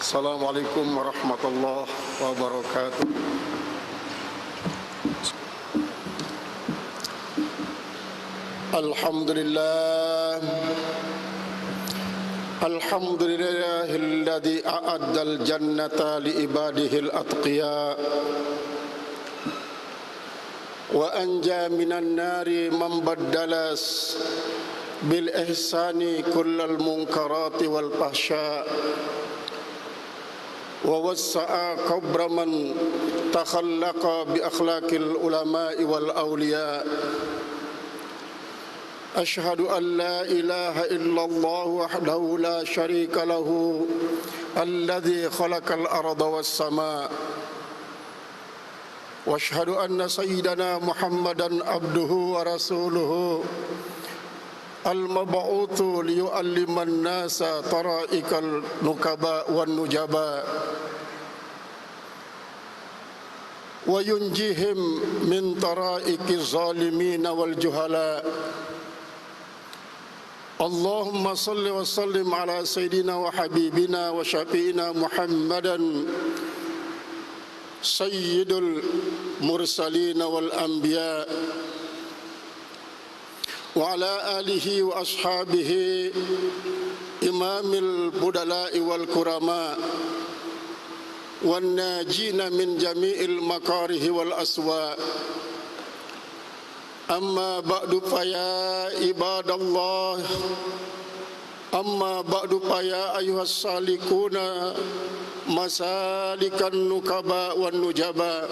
Assalamualaikum warahmatullahi wabarakatuh. Alhamdulillahilladzi a'addal jannata liibadihil atqiya wa anja minan nari man baddalas bil ihsani kullal munkarati wal fahsya wa wassa'a qabra man takhallaqa bi akhlaqil ulama'i wal awliya. Ashhadu an la ilaha illallah wahdahu la sharika lahu alladhi khalaqal arda was samaa wa ashhadu anna sayyidana Muhammadan abduhu wa rasuluhu al-mab'utsu liyu'alliman nasa tara'iqal nukaba wan nujaba wa yunjihim min tara'iqiz zalimin wal juhala. Allahumma salli wa sallim ala sayyidina wa habibina wa syafi'ina Muhammadan sayyidul mursalin wal anbiya wa ala alihi wa ashabihi imamil budala'i wal kurama wan najina min jami'il makarihi wal aswa. Amma ba'du fa ya ibadallah, amma ba'du fa ya ayyuhas salikuna masalikan nukaba wan nujaba.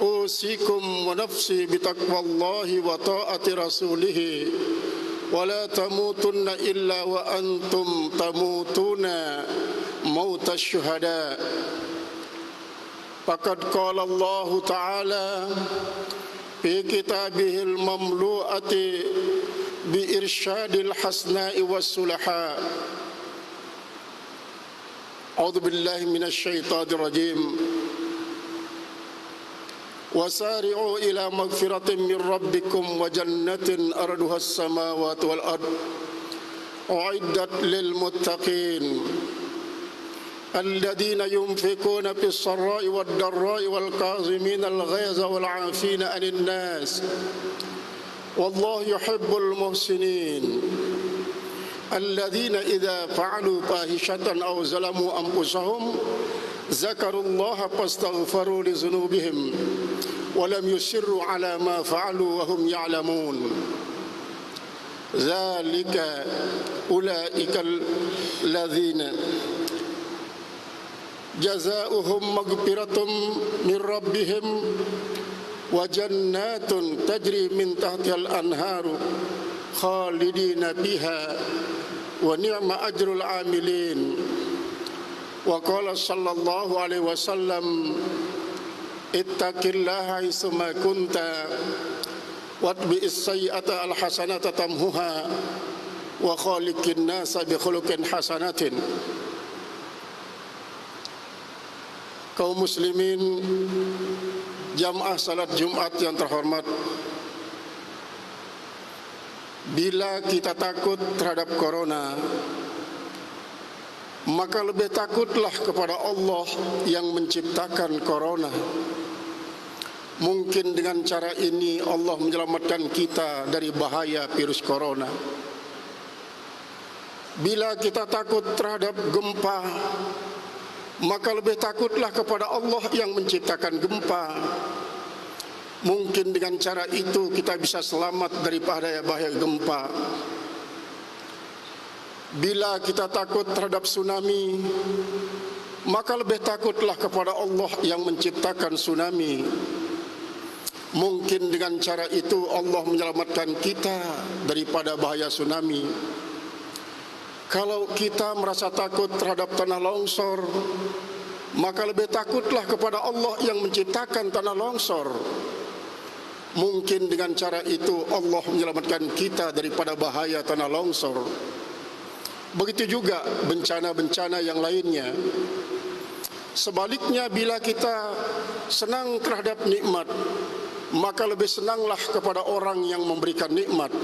Usikum wa nafsi bitaqwallahi wa ta'ati rasulih wa la tamutunna illa wa antum tamutuna mautas syuhada. Faqad qala Allah Ta'ala fi kitabihil mamlu'ati bi irsyadil hasna'i was sulaha. A'udzu billahi minasy syaithanir rajim. Wasari'u ila magfiratin min rabbikum wa jannatin arduha as-samawati wal ard u'iddat lil muttaqin الذين ينفقون في السراء والضراء والكاظمين الغيظ والعافين عن الناس والله يحب المحسنين الذين إذا فعلوا فاحشة أو ظلموا أنفسهم ذكروا الله فاستغفروا لذنوبهم ولم يصروا على ما فعلوا وهم يعلمون ذلك أولئك الذين jazaohum maghfiratum min rabbihim wa jannatun tajri min tahtihal anharu khalidina biha wa ni'ma ajrul amilin. Wa qala sallallahu alaihi wasallam ittaqillaha haitsuma kunta watbi'is sayyi'ata al hasanata tamhuha wa khaliqin nasa bi khuluqin hasanatin. Kaum muslimin jamaah salat Jumat yang terhormat, bila kita takut terhadap corona, maka lebih takutlah kepada Allah yang menciptakan corona. Mungkin dengan cara ini Allah menyelamatkan kita dari bahaya virus corona. Bila kita takut terhadap gempa, maka lebih takutlah kepada Allah yang menciptakan gempa. Mungkin dengan cara itu kita bisa selamat daripada bahaya gempa. Bila kita takut terhadap tsunami, maka lebih takutlah kepada Allah yang menciptakan tsunami. Mungkin dengan cara itu Allah menyelamatkan kita daripada bahaya tsunami. Kalau kita merasa takut terhadap tanah longsor, maka lebih takutlah kepada Allah yang menciptakan tanah longsor. Mungkin dengan cara itu Allah menyelamatkan kita daripada bahaya tanah longsor. Begitu juga bencana-bencana yang lainnya. Sebaliknya, bila kita senang terhadap nikmat, maka lebih senanglah kepada orang yang memberikan nikmat.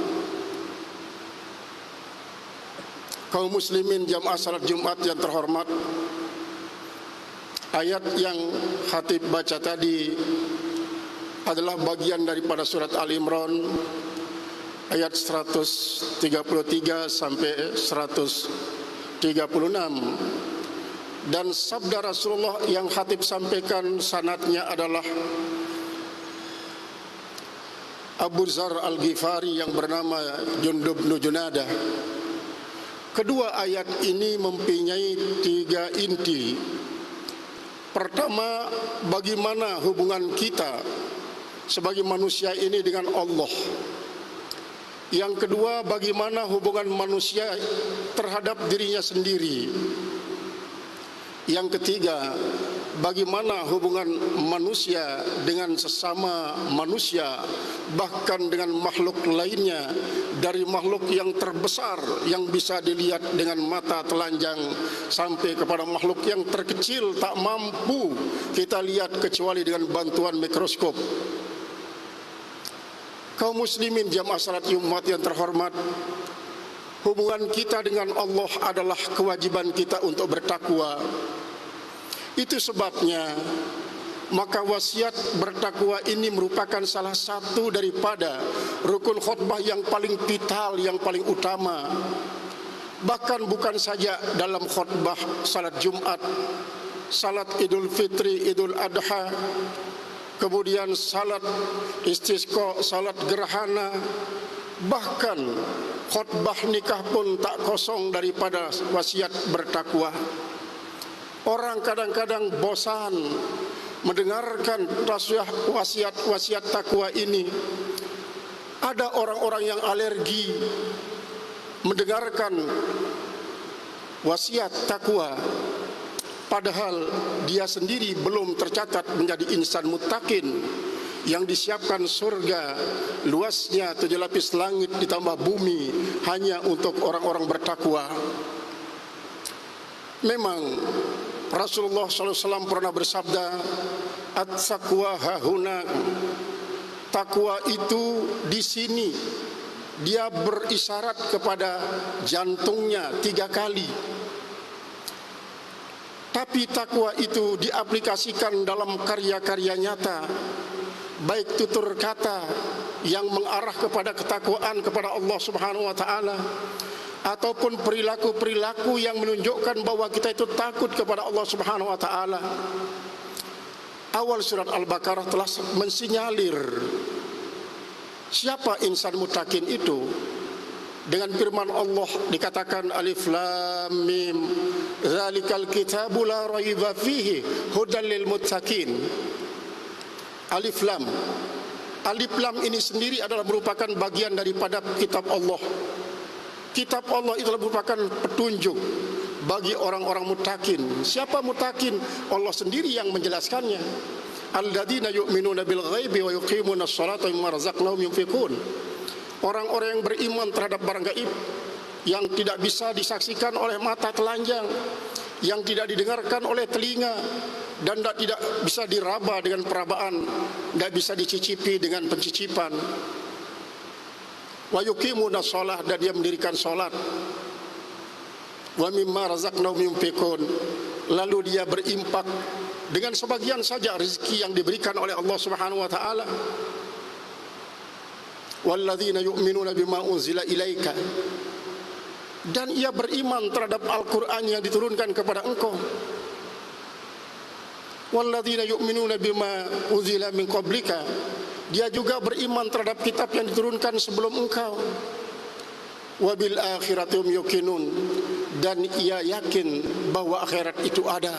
Kaum muslimin jamaah salat Jumat yang terhormat, ayat yang khatib baca tadi adalah bagian daripada surat Al-Imran ayat 133 sampai 136, dan sabda Rasulullah yang khatib sampaikan sanadnya adalah Abu Dzar Al-Ghifari yang bernama Jundub bin Junadah. Kedua ayat ini mempunyai 3 inti. Pertama, bagaimana hubungan kita sebagai manusia ini dengan Allah. Yang kedua, bagaimana hubungan manusia terhadap dirinya sendiri. Yang ketiga, bagaimana hubungan manusia dengan sesama manusia, bahkan dengan makhluk lainnya, dari makhluk yang terbesar yang bisa dilihat dengan mata telanjang sampai kepada makhluk yang terkecil tak mampu kita lihat kecuali dengan bantuan mikroskop. Kaum muslimin jamaah salat Jumat yang terhormat, hubungan kita dengan Allah adalah kewajiban kita untuk bertakwa. Itu sebabnya maka wasiat bertakwa ini merupakan salah satu daripada rukun khutbah yang paling vital, yang paling utama. Bahkan bukan saja dalam khutbah salat Jumat, salat Idul Fitri, Idul Adha, kemudian salat istisqa, salat gerhana, bahkan khutbah nikah pun tak kosong daripada wasiat bertakwa. Orang kadang-kadang bosan mendengarkan wasiat takwa ini. Ada orang-orang yang alergi mendengarkan wasiat takwa, padahal dia sendiri belum tercatat menjadi insan muttaqin yang disiapkan surga luasnya 7 lapis langit ditambah bumi hanya untuk orang-orang bertakwa. Memang Rasulullah SAW pernah bersabda, "At-taqwa hahuna." Takwa itu di sini. Dia berisyarat kepada jantungnya 3 kali. Tapi takwa itu diaplikasikan dalam karya-karya nyata, baik tutur kata yang mengarah kepada ketakwaan kepada Allah Subhanahu wa taala, ataupun perilaku-perilaku yang menunjukkan bahwa kita itu takut kepada Allah Subhanahu wa taala. Awal surat Al-Baqarah telah mensinyalir siapa insan muttaqin itu. Dengan firman Allah dikatakan alif lam mim zalikal kitabu la raiba fihi hudal lil muttaqin. Alif lam. Alif lam ini sendiri adalah merupakan bagian daripada kitab Allah. Kitab Allah itu merupakan petunjuk bagi orang-orang muttaqin. Siapa muttaqin? Allah sendiri yang menjelaskannya. Alladzina yu'minuna bil ghaibi wa yuqimuna sholata wa mimma razaqnahum yunfiqun. Orang-orang yang beriman terhadap barang gaib yang tidak bisa disaksikan oleh mata telanjang, yang tidak didengarkan oleh telinga, dan tidak bisa diraba dengan perabaan, tidak bisa dicicipi dengan pencicipan. Wa yuqimuna shalah, dan dia mendirikan salat. Wa mimma razaqnahum yunfiqun, lalu dia berimpak dengan sebagian saja rezeki yang diberikan oleh Allah Subhanahu wa taala. Walladzina yu'minuna bima unzila ilaika, dan ia beriman terhadap Al-Qur'an yang diturunkan kepada engkau. Walladzina yu'minuna bima unzila min qablika, dia juga beriman terhadap kitab yang diturunkan sebelum engkau. Wabil akhirati hum yuqinun, dan ia yakin bahwa akhirat itu ada.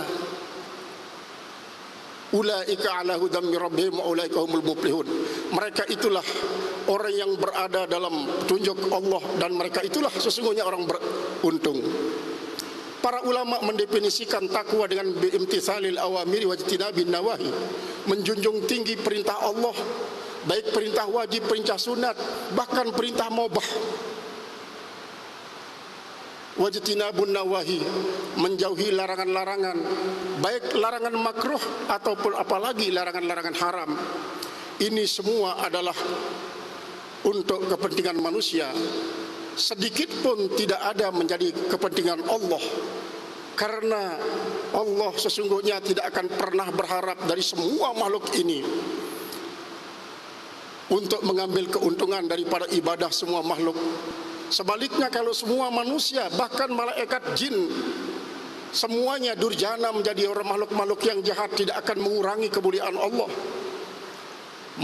Ulaika ala hudam min rabbihim wa ulaika humul muflihun. Mereka itulah orang yang berada dalam petunjuk Allah, dan mereka itulah sesungguhnya orang beruntung. Para ulama mendefinisikan takwa dengan biimtithalil awamiri wa ijtinabin nawahi, menjunjung tinggi perintah Allah, baik perintah wajib, perintah sunat, bahkan perintah mubah. Wajtinabun nawahi, menjauhi larangan-larangan, baik larangan makruh ataupun apalagi larangan-larangan haram. Ini semua adalah untuk kepentingan manusia. sedikit pun tidak ada menjadi kepentingan Allah, karena Allah sesungguhnya tidak akan pernah berharap dari semua makhluk ini untuk mengambil keuntungan daripada ibadah semua makhluk. Sebaliknya, kalau semua manusia, bahkan malaikat, jin, semuanya durjana menjadi orang makhluk-makhluk yang jahat, tidak akan mengurangi kemuliaan Allah.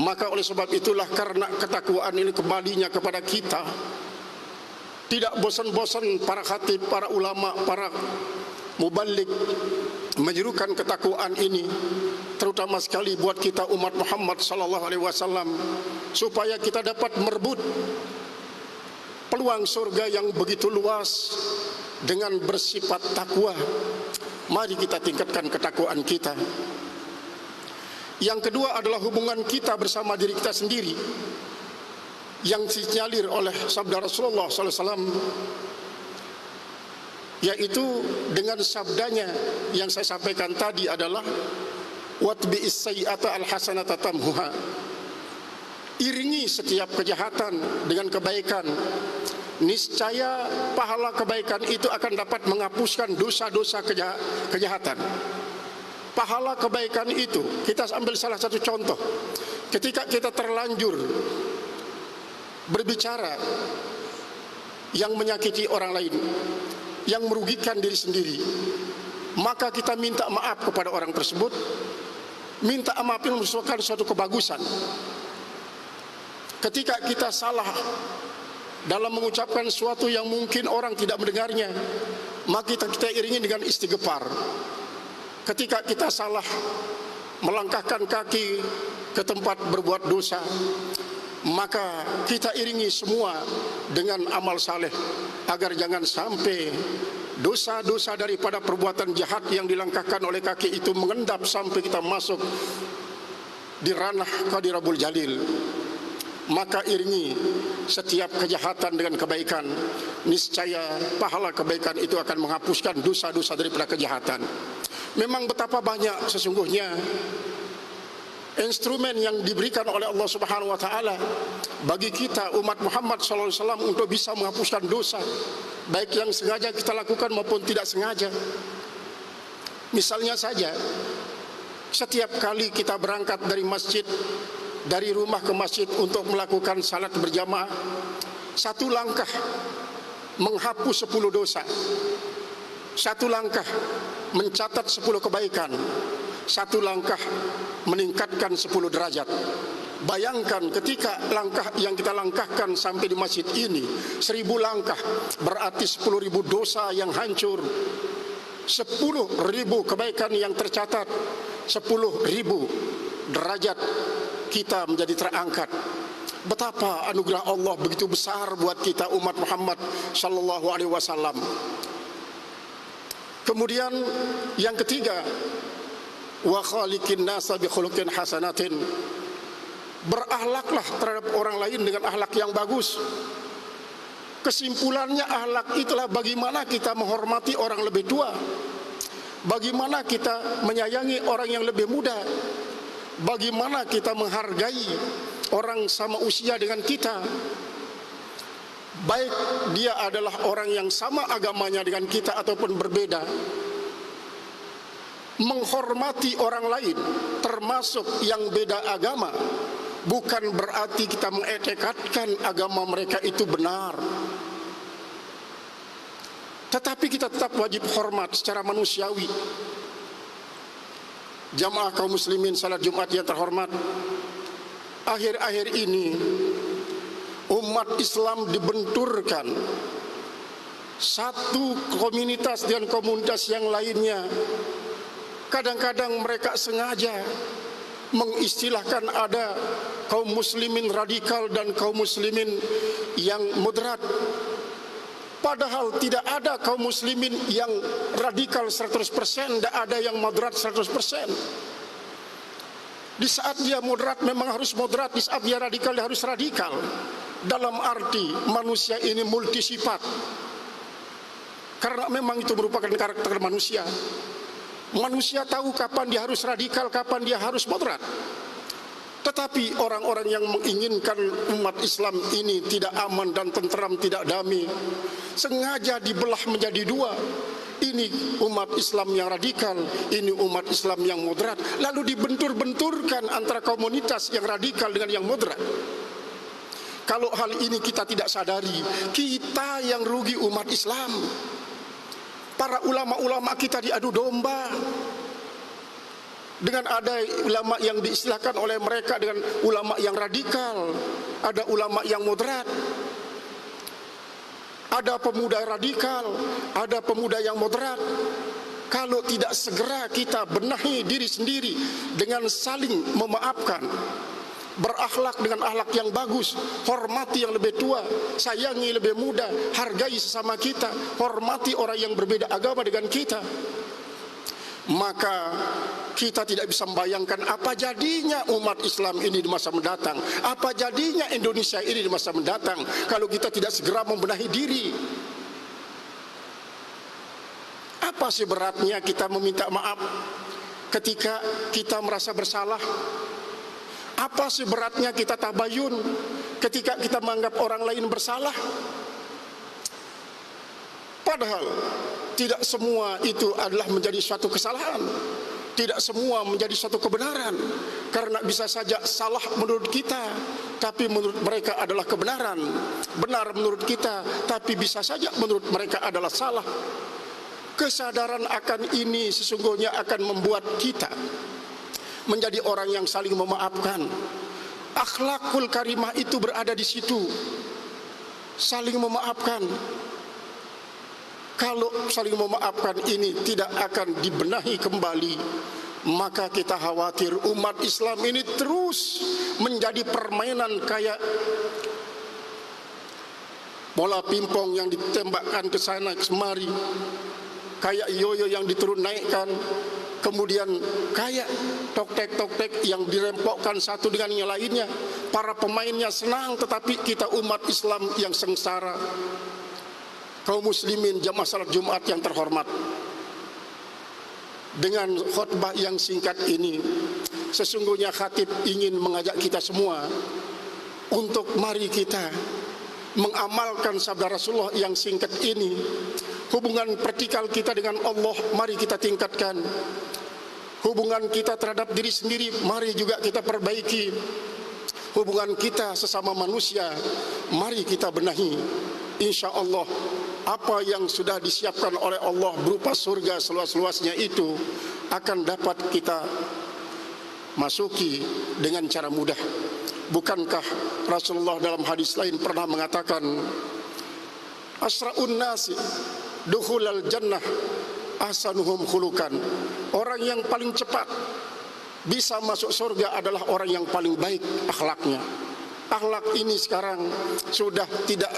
Maka oleh sebab itulah, karena ketakwaan ini kembalinya kepada kita, tidak bosan-bosan para khatib, para ulama, para mubalik menyerukan ketakwaan ini, terutama sekali buat kita umat Muhammad sallallahu alaihi wasallam, supaya kita dapat merebut peluang surga yang begitu luas dengan bersifat takwa. Mari kita tingkatkan ketakwaan kita. Yang kedua adalah hubungan kita bersama diri kita sendiri, yang disinyalir oleh sabda Rasulullah SAW, yaitu dengan sabdanya yang saya sampaikan tadi adalah watbi'is sayyi'ata alhasanata tamhuha. Iringi setiap kejahatan dengan kebaikan, niscaya pahala kebaikan itu akan dapat menghapuskan dosa-dosa kejahatan. Pahala kebaikan itu, kita ambil salah satu contoh. Ketika kita terlanjur berbicara yang menyakiti orang lain, yang merugikan diri sendiri, maka kita minta maaf kepada orang tersebut. Minta maaf itu merupakan suatu kebagusan. Ketika kita salah dalam mengucapkan sesuatu yang mungkin orang tidak mendengarnya, maka kita iringi dengan istighfar. Ketika kita salah melangkahkan kaki ke tempat berbuat dosa, maka kita iringi semua dengan amal saleh, agar jangan sampai dosa-dosa daripada perbuatan jahat yang dilangkahkan oleh kaki itu mengendap sampai kita masuk di ranah Qadirabul Jalil. Maka iringi setiap kejahatan dengan kebaikan, niscaya pahala kebaikan itu akan menghapuskan dosa-dosa daripada kejahatan. Memang betapa banyak sesungguhnya instrumen yang diberikan oleh Allah Subhanahu wa taala bagi kita umat Muhammad sallallahu alaihi wasallam untuk bisa menghapuskan dosa, baik yang sengaja kita lakukan maupun tidak sengaja. Misalnya saja, setiap kali kita berangkat dari masjid, dari rumah ke masjid untuk melakukan salat berjamaah, satu langkah menghapus 10 dosa, satu langkah mencatat 10 kebaikan, satu langkah meningkatkan 10 derajat. Bayangkan ketika langkah yang kita langkahkan sampai di masjid ini 1000 langkah, berarti 10.000 dosa yang hancur, 10.000 kebaikan yang tercatat, 10.000 derajat kita menjadi terangkat. Betapa anugerah Allah begitu besar buat kita umat Muhammad sallallahu alaihi wasallam. Kemudian yang ketiga, wa khaliqin nasa bi khuluqin hasanatin. Berakhlaklah terhadap orang lain dengan akhlak yang bagus. Kesimpulannya, akhlak itulah bagaimana kita menghormati orang lebih tua, bagaimana kita menyayangi orang yang lebih muda, bagaimana kita menghargai orang sama usia dengan kita, baik dia adalah orang yang sama agamanya dengan kita ataupun berbeda. Menghormati orang lain, termasuk yang beda agama, bukan berarti kita mengetikatkan agama mereka itu benar, tetapi kita tetap wajib hormat secara manusiawi. Jamaah kaum muslimin salat Jumat yang terhormat, akhir-akhir ini umat Islam dibenturkan satu komunitas dengan komunitas yang lainnya. Kadang-kadang mereka sengaja mengistilahkan ada kaum muslimin radikal dan kaum muslimin yang moderat. Padahal tidak ada kaum muslimin yang radikal 100%, tidak ada yang moderat 100%. Di saat dia moderat memang harus moderat, di saat dia radikal dia harus radikal. Dalam arti manusia ini multisifat, karena memang itu merupakan karakter manusia. Manusia tahu kapan dia harus radikal, kapan dia harus moderat. Tetapi orang-orang yang menginginkan umat Islam ini tidak aman dan tentram, tidak damai, sengaja dibelah menjadi dua. Ini umat Islam yang radikal, ini umat Islam yang moderat. Lalu dibentur-benturkan antara komunitas yang radikal dengan yang moderat. Kalau hal ini kita tidak sadari, kita yang rugi umat Islam. Para ulama-ulama kita diadu domba. Dengan ada ulama yang diistilahkan oleh mereka dengan ulama yang radikal, ada ulama yang moderat. Ada pemuda radikal, ada pemuda yang moderat. Kalau tidak segera kita benahi diri sendiri dengan saling memaafkan, berakhlak dengan akhlak yang bagus, hormati yang lebih tua, sayangi lebih muda, hargai sesama kita, hormati orang yang berbeda agama dengan kita, maka kita tidak bisa membayangkan apa jadinya umat Islam ini di masa mendatang, apa jadinya Indonesia ini di masa mendatang kalau kita tidak segera membenahi diri. Apa sih beratnya kita meminta maaf ketika kita merasa bersalah? Apa sih beratnya kita tabayun ketika kita menganggap orang lain bersalah? Padahal tidak semua itu adalah menjadi suatu kesalahan. Tidak semua menjadi suatu kebenaran. Karena bisa saja salah menurut kita, tapi menurut mereka adalah kebenaran. Benar menurut kita, tapi bisa saja menurut mereka adalah salah. Kesadaran akan ini sesungguhnya akan membuat kita menjadi orang yang saling memaafkan. Akhlakul karimah itu berada di situ. Saling memaafkan. Kalau saling memaafkan ini tidak akan dibenahi kembali, maka kita khawatir umat Islam ini terus menjadi permainan kayak bola pingpong yang ditembakkan ke sana kemari, kayak yoyo yang diturun naikkan, kemudian kayak tok-tek yang dirempokkan satu dengan yang lainnya. Para pemainnya senang, tetapi kita umat Islam yang sengsara. Kaum muslimin jamaah salat Jumat yang terhormat, dengan khutbah yang singkat ini sesungguhnya khatib ingin mengajak kita semua untuk mari kita mengamalkan sabda Rasulullah yang singkat ini. Hubungan vertikal kita dengan Allah mari kita tingkatkan. Hubungan kita terhadap diri sendiri mari juga kita perbaiki. Hubungan kita sesama manusia mari kita benahi. Insya Allah apa yang sudah disiapkan oleh Allah berupa surga seluas-luasnya itu akan dapat kita masuki dengan cara mudah. Bukankah Rasulullah dalam hadis lain pernah mengatakan, asra'un nasi dukhulal jannah ahsanuhum khulukan. Orang yang paling cepat bisa masuk surga adalah orang yang paling baik akhlaknya. Akhlak ini sekarang sudah tidak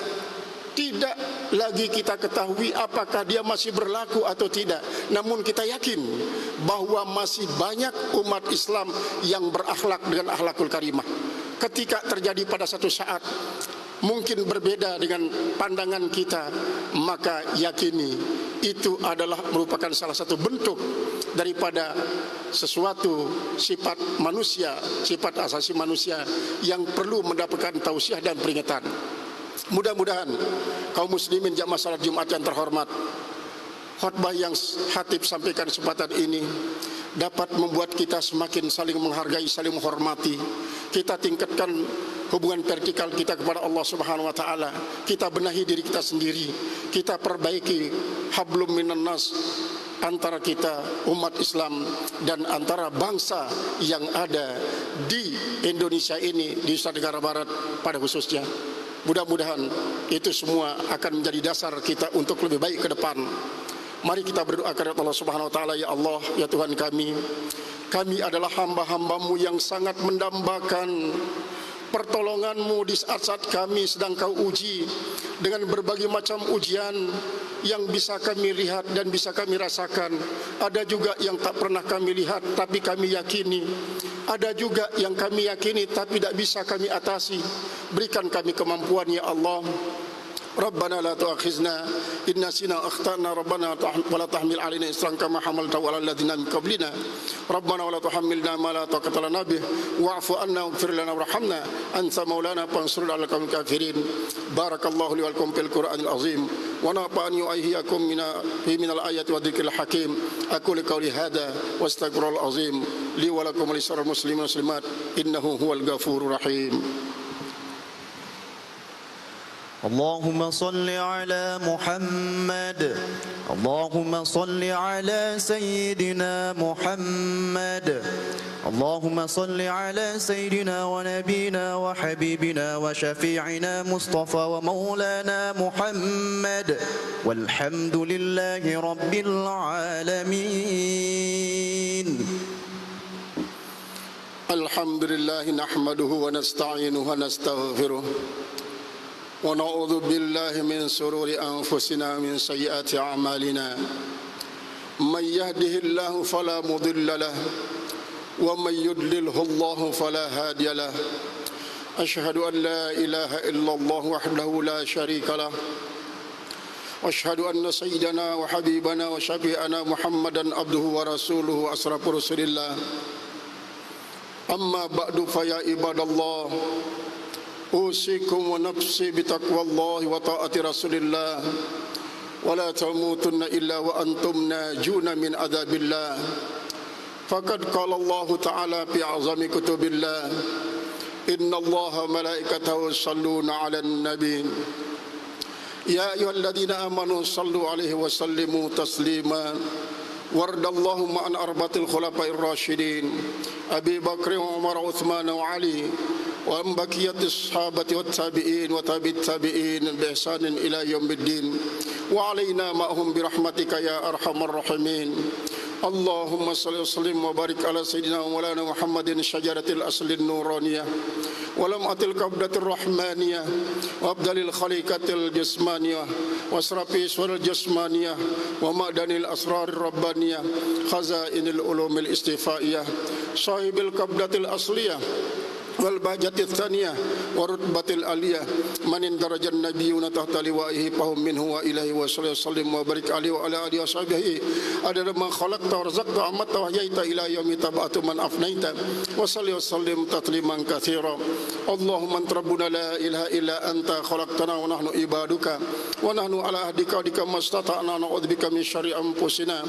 lagi kita ketahui apakah dia masih berlaku atau tidak. Namun kita yakin bahwa masih banyak umat Islam yang berakhlak dengan akhlakul karimah. Ketika terjadi pada satu saat mungkin berbeda dengan pandangan kita, maka yakini itu adalah merupakan salah satu bentuk daripada sesuatu sifat manusia, sifat asasi manusia yang perlu mendapatkan tausiah dan peringatan. Mudah-mudahan kaum muslimin jamaah salat Jumat yang terhormat, khutbah yang khatib sampaikan kesempatan ini dapat membuat kita semakin saling menghargai, saling menghormati. Kita tingkatkan hubungan vertikal kita kepada Allah Subhanahu wa taala. Kita benahi diri kita sendiri. Kita perbaiki hablum minan nas antara kita umat Islam dan antara bangsa yang ada di Indonesia ini, di Nusa Tenggara Barat pada khususnya. Mudah-mudahan itu semua akan menjadi dasar kita untuk lebih baik ke depan. Mari kita berdoa kepada Allah Subhanahu wa taala. Ya Allah, ya Tuhan kami adalah hamba-hamba-Mu yang sangat mendambakan pertolongan-Mu di saat-saat kami sedang Kau uji dengan berbagai macam ujian yang bisa kami lihat dan bisa kami rasakan. Ada juga yang tak pernah kami lihat tapi kami yakini. Ada juga yang kami yakini tapi tidak bisa kami atasi. Berikan kami kemampuan ya Allah ربنا لا تؤاخذنا إن نسينا أخطأنا ربنا ولا تحمل علينا إصرا كما حملته على الذين من قبلنا ربنا ولا تحملنا ما لا طاقة لنا به واعف عنا واغفر لنا وارحمنا أنت مولانا فانصرنا على القوم الكافرين بارك الله لي ولكم في القرآن العظيم ونفعني وإياكم من الآيات والذكر الحكيم أقول قولي هذا واستغفر الله العظيم لي ولكم ولسائر المسلمين والمسلمات إنه هو الغفور الرحيم. اللهم صل على محمد اللهم صل على سيدنا محمد اللهم صل على سيدنا ونبينا وحبيبنا وشفيعنا مصطفى ومولانا محمد والحمد لله رب العالمين. الحمد لله نحمده ونستعينه ونستغفره ونعوذ بالله من شرور أنفسنا من سيئات أعمالنا من يهده الله فلا مضل له ومن يضلله الله فلا هادي له أشهد أن لا إله إلا الله وحده لا شريك له وأشهد أن سيدنا وحبيبنا وشفيعنا محمدا عبده ورسوله أشرف رسل الله أما بعد فيا عباد الله أوصيكم ونفسي بتقوى الله وطاعة رسول الله ولا تموتن إلا وأنتم ناجون من عذاب الله فقد قال الله تعالى في أعظم كتب الله إن الله ملائكته يصلون على النبي يا أيها الذين آمنوا صلوا عليه وسلموا تسليما وارض اللهم عن أربعة الخلفاء الراشدين أبي بكر وعمر وعثمان وعلي وعن بقية الصحابة والتابعين وتابع التابعين بإحسان إلى يوم الدين وعلينا معهم برحمتك يا أرحم الراحمين. اللهم صل وسلم وبارك على سيدنا ومولانا محمد شجرة الأصل النورانية ولمعة القبضة الرحمانية وأفضل الخليقة الجسمانية وأشرف الأسرار الجسمانية ومعدن الأسرار الربانية خزائن العلوم الاستفائية صاحب القبضة الأصلية والبهجة الثانية ورتبة العلية من اندرج النبيون تحت لوائه فهم منه وإليه وسلم وبارك عليه وعلى آله وصحبه عدد ما خلقت ورزقت وأمت وحييت إلى يوم تبعث من أفنيت وصل وسلم تسليما كثيرا. اللهم أنت ربنا لا إله إلا أنت خلقتنا ونحن عبادك ونحن على عهدك ووعدك ما استطعنا نعوذ بك من شر أنفسنا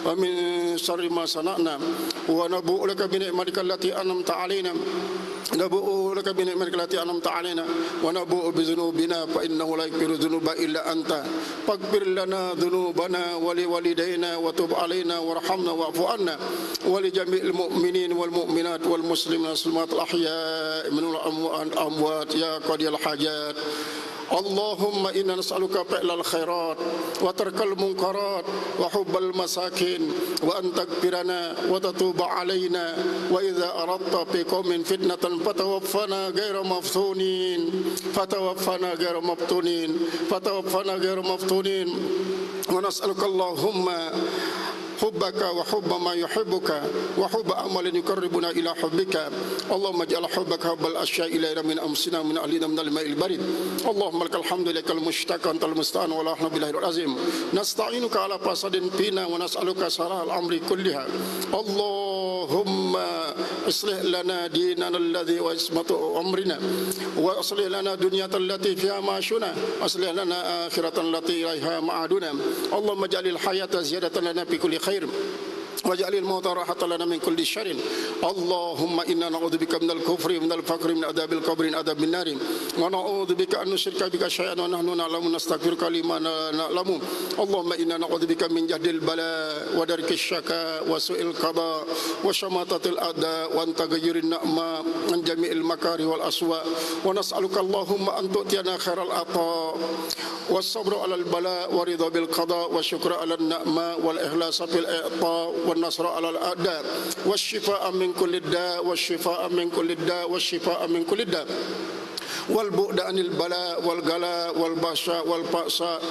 ومن شر ما صنعنا ونبوء لك بنعمتك التي أنعمت علينا نبوء لك بنعمتك التي أنعمت علينا ونبوء بذنوبنا فإنه لا يغفر الذنوب إلا أنت فاغفر لنا ذنوبنا ولوالدينا وتب علينا وارحمنا واعف عنا ولجميع المؤمنين والمؤمنات والمسلمين والمسلمات الأحياء من الأموات يا قاضي الحاجات. اللهم إنا نسألك فعل الخيرات وترك المنكرات وحب المساكين وأن تغفرنا وتتوب علينا وإذا أردت في قوم فتنة فتوفنا غير مفتونين فتوفنا غير مفتونين فتوفنا غير مفتونين ونسألك اللهم حبك وحب ما يحبك وحب عمل يقربنا إلى حبك. اللهم اجعل حبك حب الأشياء إلينا من أمسنا من أهلنا من الماء البريد. اللهم لك الحمد لك المشتكى أنت المستعان ولا حول بالله العظيم. نستعينك على فساد فينا ونسألك صلاح الأمر كلها. اللهم اصلح لنا ديننا الذي وعصمة أمرنا واصلح لنا دنيا التي فيها معاشنا واصلح لنا آخرة التي إليها معادنا. اللهم اجعل الحياة زيادة لنا في كل خير واجعل الموت راحة لنا من كل شر. اللهم إنا نعوذ بك من الكفر من الفقر من عذاب القبر من عذاب النار ونعوذ بك أن نشرك بك شيئا ونحن نعلم نستغفرك لما نعلم. اللهم إنا نعوذ بك من جهد البلاء ودرك الشقاء وسوء القضاء وشماتة الأعداء وأن تغير النعماء عن جميع المكاره والأسواء ونسألك اللهم أن تؤتينا خير العطاء والصبر على البلاء ورضا بالقضاء والشكر على النعماء والإخلاص في الإعطاء والنصر على الأعداء والشفاء من كل الداء والشفاء من كل الداء والشفاء من كل الداء. والبعد عن البلاء والغلاء والبشاء والبأساء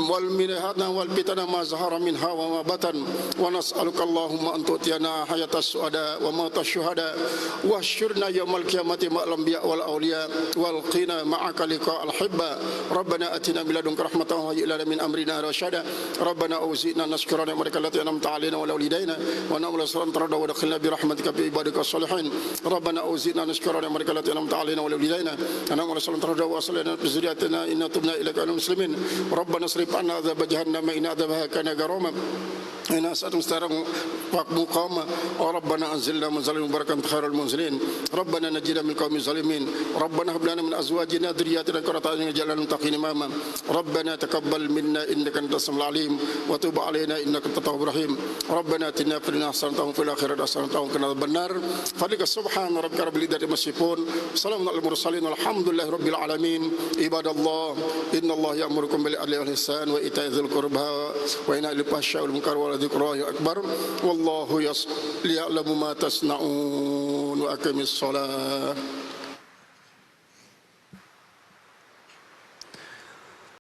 والمنهاتنا والفتن ما ظهر منها وما بطن ونسألك اللهم أن تؤتينا حياة السعداء وموت الشهداء واحشرنا يوم القيامة مع الأنبياء والأولياء والقنا معك لقاء الأحبة ربنا آتنا من لدنك رحمة وهيئ لنا من أمرنا رشدا ربنا أوزئنا نشكر نعمتك التي أنعمت علينا ووالدينا ونعمل صلاة ترضى ودخلنا برحمتك في عبادك الصالحين ربنا أوزئنا نشكر نعمتك التي أنعمت علينا ووالدينا ونعمل صلاة ترضى وأصلنا بذريتنا إنا تبنا إليك المسلمين ربنا اصرف عنا عذاب جهنم إن عذابها كان غراما إن سأتم ستارم مقاما وربنا أنزلنا منزلا مباركا خير المنزلين ربنا نجينا من قوم الظالمين ربنا هب لنا من أزواجنا ذرياتنا قرة أعين واجعلنا للمتقين إماما ربنا تقبل منا إنك أنت السميع العليم وتب علينا إنك أنت التواب الرحيم ربنا آتنا في الدنيا حسنة وفي الآخرة حسنة وقنا عذاب النار فضلك سبحان ربك رب العزة عما يصفون سلام على المرسلين والحمد لله رب العالمين عباد الله إن الله يأمركم بالعدل والإحسان وإيتاء ذي القربى وينهى عن الفحشاء والمنكر ولذكر الله أكبر والله يعلم ما تصنعون وأقم الصلاة